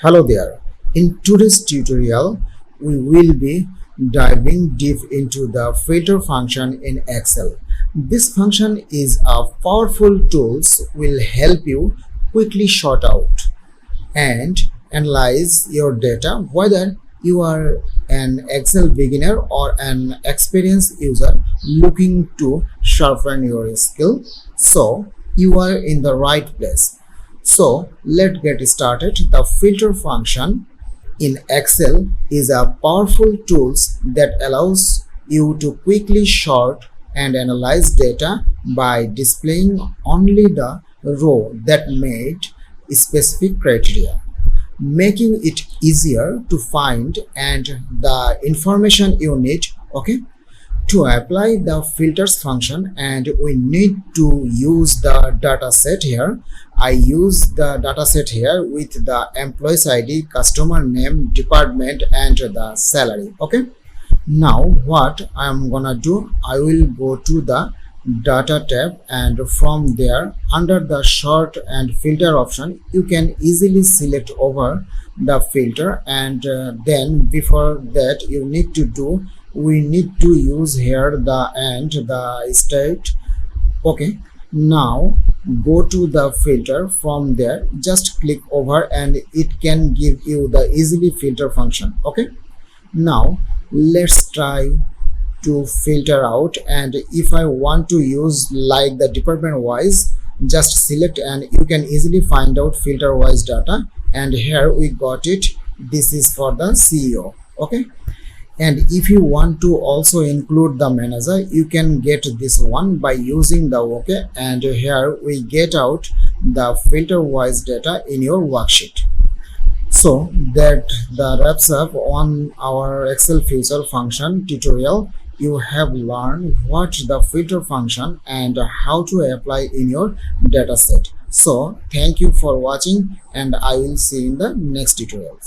Hello there. In today's tutorial, we will be diving deep into the filter function in Excel. This function is a powerful tool will help you quickly sort out and analyze your data whether you are an Excel beginner or an experienced user looking to sharpen your skill. So you are in the right place. So let's get started. The filter function in Excel is a powerful tool that allows you to quickly sort and analyze data by displaying only the row that meet specific criteria, making it easier to find and the information you need. Okay, to apply the filters function, and we need to use the data set here. I use the data set here with the employee's ID, customer name, department, and the salary. Okay, now what I'm gonna do, I will go to the data tab, and from there under the sort and filter option you can easily select over the filter, and then before that we need to use here the state. Okay, now go to the filter. From there just click over and it can give you the easily filter function. Okay, now let's try to filter out, and if I want to use like the department wise, just select and you can easily find out filter wise data, and here we got it. This is for the CEO. Okay, and if you want to also include the manager, you can get this one by using the OK, and here we get out the filter wise data in your worksheet. So that wraps up on our Excel filter function tutorial. You have learned what the filter function and how to apply in your data set. So thank you for watching, and I will see you in the next tutorials.